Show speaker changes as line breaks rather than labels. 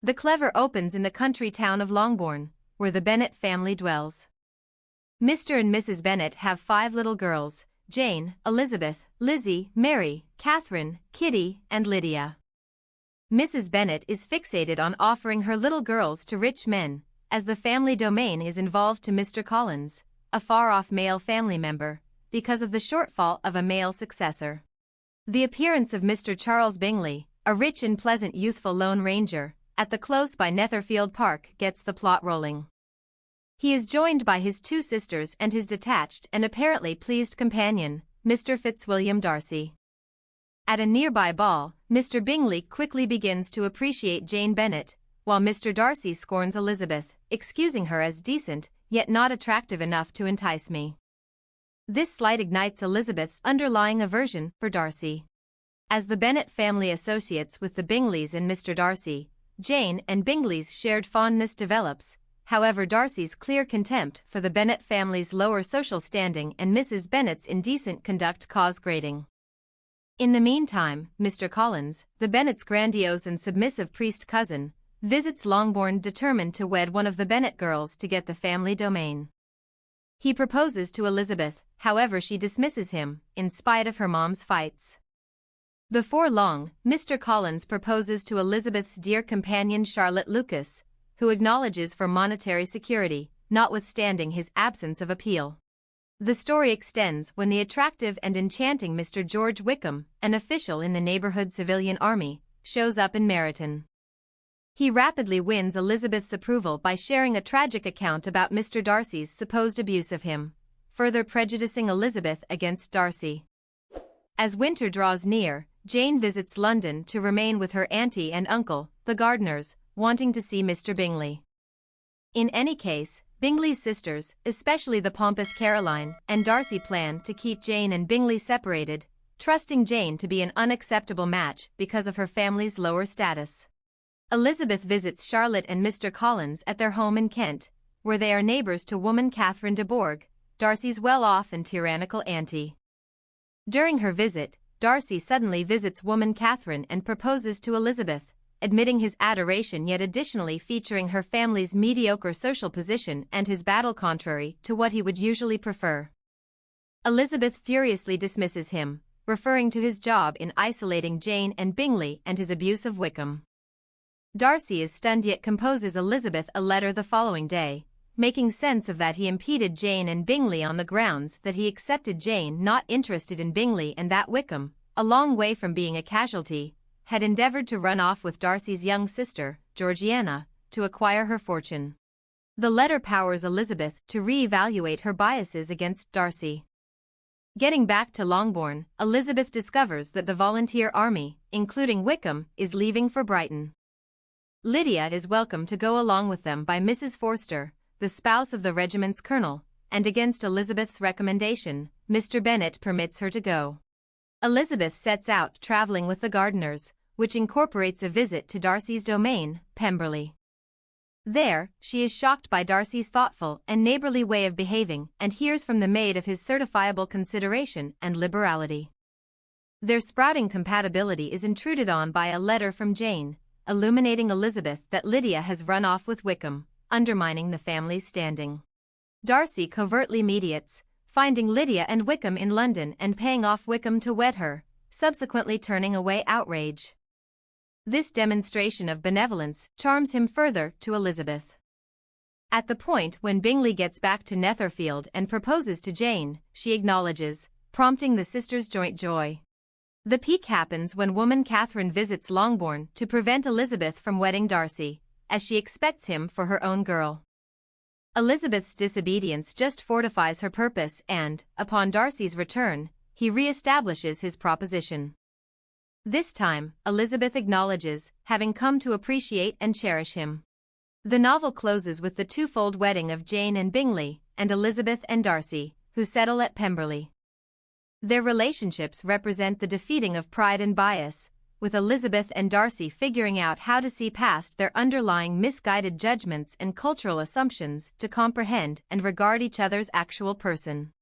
The Clever opens in the country town of Longbourn, where the Bennet family dwells. Mr. and Mrs. Bennet have 5 little girls: Jane, Elizabeth, Lizzie, Mary, Catherine, Kitty, and Lydia. Mrs. Bennet is fixated on offering her little girls to rich men, as the family domain is involved to Mr. Collins, a far-off male family member, because of the shortfall of a male successor. The appearance of Mr. Charles Bingley, a rich and pleasant youthful Lone Ranger, at the close by Netherfield Park gets the plot rolling. He is joined by his 2 sisters and his detached and apparently pleased companion, Mr. Fitzwilliam Darcy. At a nearby ball, Mr. Bingley quickly begins to appreciate Jane Bennet, while Mr. Darcy scorns Elizabeth, excusing her as decent, yet not attractive enough to entice me. This slight ignites Elizabeth's underlying aversion for Darcy. As the Bennet family associates with the Bingleys and Mr. Darcy, Jane and Bingley's shared fondness develops. However, Darcy's clear contempt for the Bennet family's lower social standing and Mrs. Bennet's indecent conduct cause grating. In the meantime, Mr. Collins, the Bennets' grandiose and submissive priest cousin, visits Longbourn determined to wed one of the Bennet girls to get the family domain. He proposes to Elizabeth, however she dismisses him, in spite of her mom's fights. Before long, Mr. Collins proposes to Elizabeth's dear companion Charlotte Lucas, who acknowledges for monetary security, notwithstanding his absence of appeal. The story extends when the attractive and enchanting Mr. George Wickham, an official in the neighborhood civilian army, shows up in Meryton. He rapidly wins Elizabeth's approval by sharing a tragic account about Mr. Darcy's supposed abuse of him, further prejudicing Elizabeth against Darcy. As winter draws near, Jane visits London to remain with her auntie and uncle, the Gardiners, wanting to see Mr. Bingley. In any case, Bingley's sisters, especially the pompous Caroline and Darcy, plan to keep Jane and Bingley separated, trusting Jane to be an unacceptable match because of her family's lower status. Elizabeth visits Charlotte and Mr. Collins at their home in Kent, where they are neighbors to woman Catherine de Bourgh, Darcy's well-off and tyrannical auntie. During her visit, Darcy suddenly visits woman Catherine and proposes to Elizabeth, admitting his adoration yet additionally featuring her family's mediocre social position and his battle contrary to what he would usually prefer. Elizabeth furiously dismisses him, referring to his job in isolating Jane and Bingley and his abuse of Wickham. Darcy is stunned yet composes Elizabeth a letter the following day, making sense of that he impeded Jane and Bingley on the grounds that he accepted Jane not interested in Bingley and that Wickham, a long way from being a casualty, had endeavored to run off with Darcy's young sister, Georgiana, to acquire her fortune. The letter powers Elizabeth to re-evaluate her biases against Darcy. Getting back to Longbourn, Elizabeth discovers that the volunteer army, including Wickham, is leaving for Brighton. Lydia is welcomed to go along with them by Mrs. Forster, the spouse of the regiment's colonel, and against Elizabeth's recommendation, Mr. Bennet permits her to go. Elizabeth sets out traveling with the Gardiners, which incorporates a visit to Darcy's domain, Pemberley. There, she is shocked by Darcy's thoughtful and neighborly way of behaving and hears from the maid of his certifiable consideration and liberality. Their sprouting compatibility is intruded on by a letter from Jane, illuminating Elizabeth that Lydia has run off with Wickham, undermining the family's standing. Darcy covertly mediates, finding Lydia and Wickham in London and paying off Wickham to wed her, subsequently turning away outrage. This demonstration of benevolence charms him further to Elizabeth. At the point when Bingley gets back to Netherfield and proposes to Jane, she acknowledges, prompting the sisters' joint joy. The peak happens when woman Catherine visits Longbourn to prevent Elizabeth from wedding Darcy, as she expects him for her own girl. Elizabeth's disobedience just fortifies her purpose and, upon Darcy's return, he re-establishes his proposition. This time, Elizabeth acknowledges having come to appreciate and cherish him. The novel closes with the twofold wedding of Jane and Bingley, and Elizabeth and Darcy, who settle at Pemberley. Their relationships represent the defeating of pride and bias, with Elizabeth and Darcy figuring out how to see past their underlying misguided judgments and cultural assumptions to comprehend and regard each other's actual person.